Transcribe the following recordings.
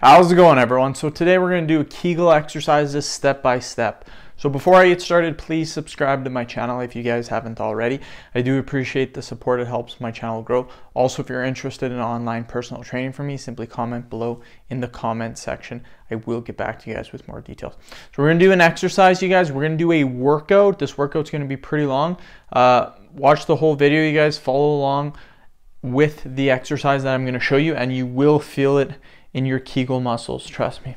How's it going, everyone? So today we're going to do a Kegel exercises step by step. So before I get started, please subscribe to my channel if you guys haven't already. I do appreciate the support. It helps my channel grow. Also, if you're interested in online personal training from me, simply comment below in the comment section. I will get back to you guys with more details. So we're going to do an exercise, you guys. We're going to do a workout. This workout's going to be pretty long. Watch the whole video, you guys. Follow along with the exercise that I'm going to show you, and you will feel it in your Kegel muscles, trust me.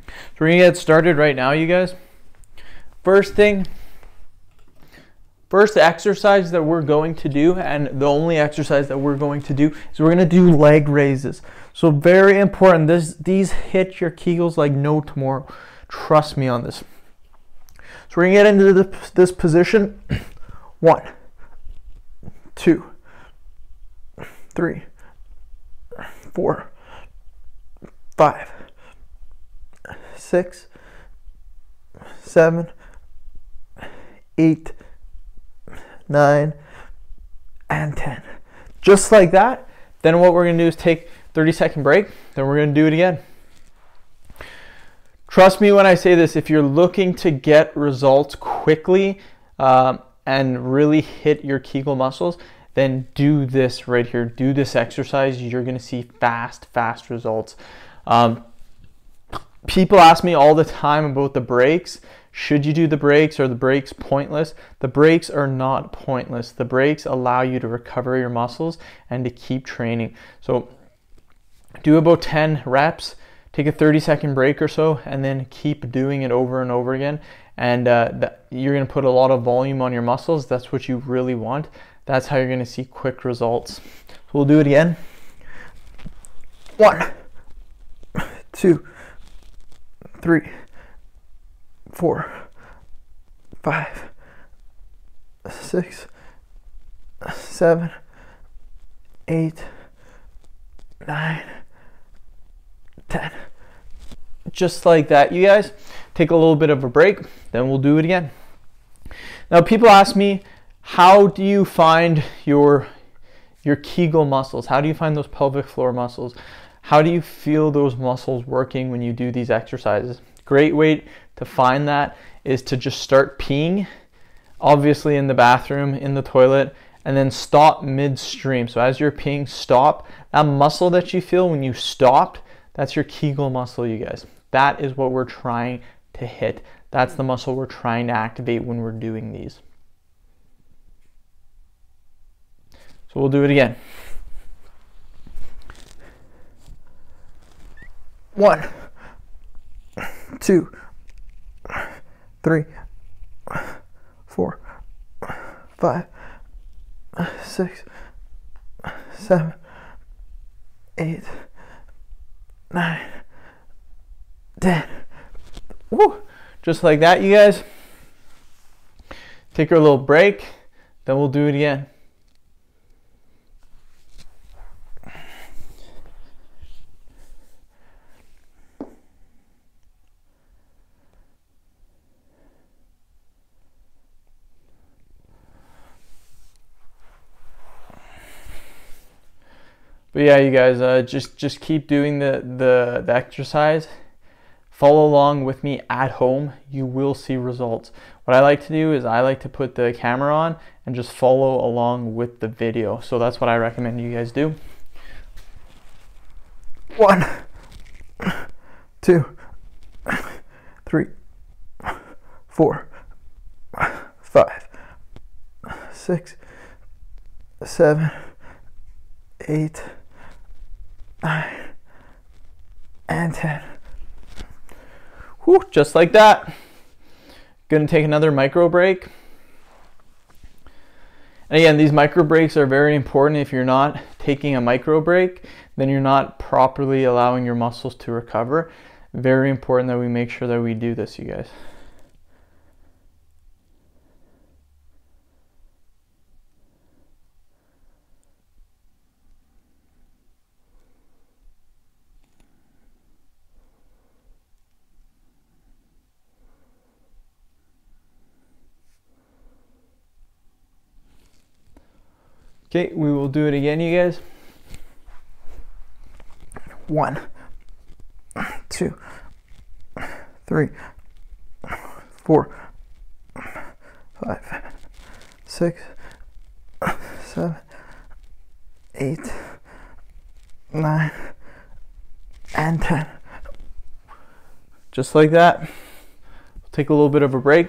So we're gonna get started right now, you guys. First exercise that we're going to do, and the only exercise that we're going to do, is we're gonna do leg raises. So very important, these hit your Kegels like no tomorrow. Trust me on this. So we're gonna get into this position. 1, 2, 3, 4, 5, 6, 7, 8, 9, and 10. Just like that. Then what we're going to do is take a 30-second break. Then we're going to do it again. Trust me when I say this, if you're looking to get results quickly and really hit your Kegel muscles, then do this right here. Do this exercise. You're going to see fast results. People ask me all the time about the breaks. Should you do the breaks? Are the breaks pointless? The breaks are not pointless. The breaks allow you to recover your muscles and to keep training. So do about 10 reps, take a 30-second break or so, and then keep doing it over and over again. And you're going to put a lot of volume on your muscles. That's what you really want. That's how you're going to see quick results. So we'll do it again. 1, 2, 3, 4, 5, 6, 7, 8, 9, 10. Just like that, you guys. Take a little bit of a break, then we'll do it again. Now, people ask me, how do you find your Kegel muscles? How do you find those pelvic floor muscles? How do you feel those muscles working when you do these exercises? Great way to find that is to just start peeing, obviously in the bathroom, in the toilet, and then stop midstream. So as you're peeing, stop. That muscle that you feel when you stopped, that's your Kegel muscle, you guys. That is what we're trying to hit. That's the muscle we're trying to activate when we're doing these. So we'll do it again. 1, 2, 3, 4, 5, 6, 7, 8, 9, 10. Woo! Just like that, you guys. Take our little break, then we'll do it again. But yeah, you guys, just keep doing the exercise. Follow along with me at home. You will see results. What I like to do is I like to put the camera on and just follow along with the video. So that's what I recommend you guys do. 1, 2, 3, 4, 5, 6, 7, 8, 9, and 10. Whew, just like that. Gonna take another micro break. And again, these micro breaks are very important. If you're not taking a micro break, then you're not properly allowing your muscles to recover. Very important that we make sure that we do this, you guys. Okay, we will do it again, you guys. 1, 2, 3, 4, 5, 6, 7, 8, 9, and 10. Just like that. We'll take a little bit of a break.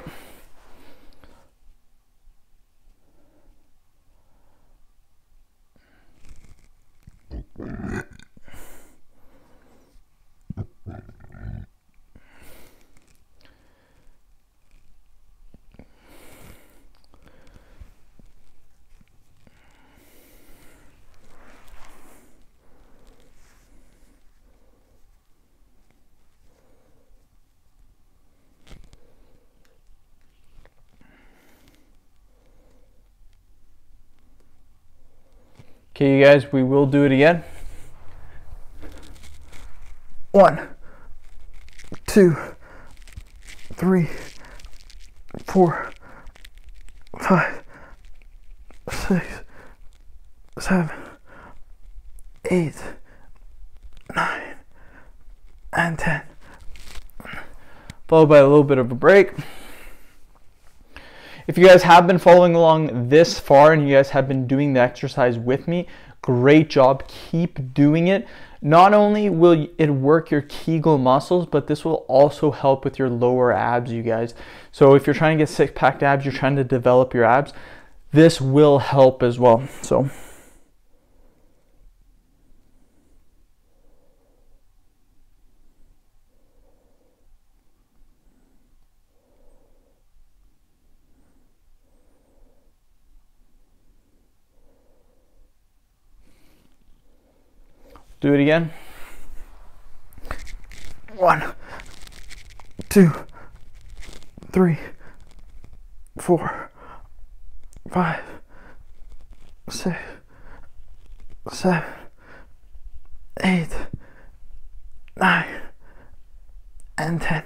Okay, you guys, we will do it again. 1, 2, 3, 4, 5, 6, 7, 8, 9, and 10. Followed by a little bit of a break. If you guys have been following along this far and you guys have been doing the exercise with me, great job. Keep doing it. Not only will it work your kegel muscles, but this will also help with your lower abs, you guys. So if you're trying to get six-pack abs, you're trying to develop your abs, this will help as well. So do it again. 1, 2, 3, 4, 5, 6, 7, 8, 9, and 10.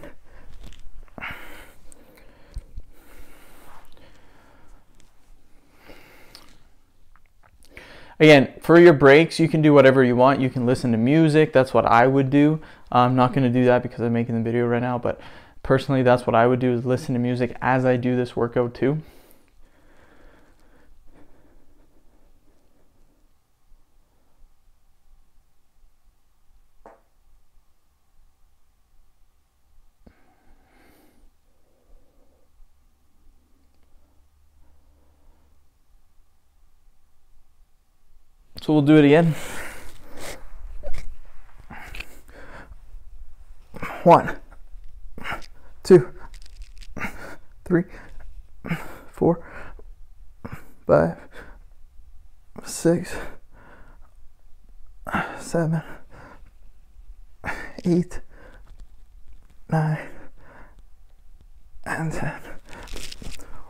Again, for your breaks, you can do whatever you want. You can listen to music. That's what I would do. I'm not going to do that because I'm making the video right now, but personally, that's what I would do, is listen to music as I do this workout too. So we'll do it again. 1, 2, 3, 4, 5, 6, 7, 8, 9, and 10.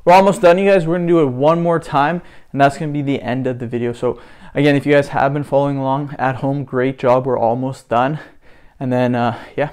We're almost done, you guys. We're gonna do it one more time, and that's gonna be the end of the video. So again, if you guys have been following along at home, great job. We're almost done. And then, yeah.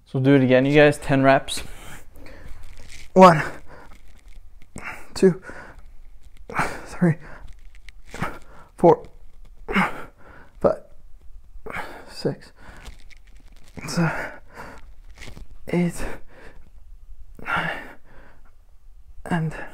So we'll do it again, you guys. 10 reps. 1, 2, 3, 4, 5, 6, 7, 8, 9, and 10.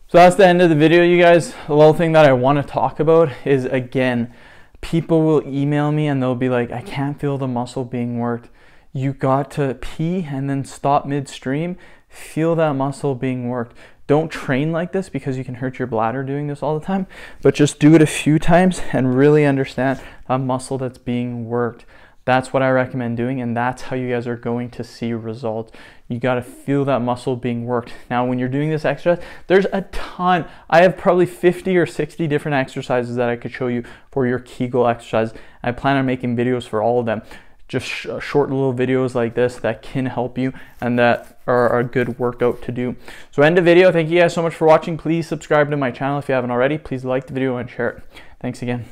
So that's the end of the video, you guys. The little thing that I want to talk about is, again, people will email me and they'll be like, I can't feel the muscle being worked. You got to pee and then stop midstream. Feel that muscle being worked. Don't train like this because you can hurt your bladder doing this all the time, but just do it a few times and really understand that muscle that's being worked. That's what I recommend doing, and that's how you guys are going to see results. You got to feel that muscle being worked. Now, when you're doing this exercise, there's a ton. I have probably 50 or 60 different exercises that I could show you for your Kegel exercise. I plan on making videos for all of them. just short little videos like this that can help you and that are a good workout to do. So end the video. Thank you guys so much for watching. Please subscribe to my channel if you haven't already. Please like the video and share it. Thanks again.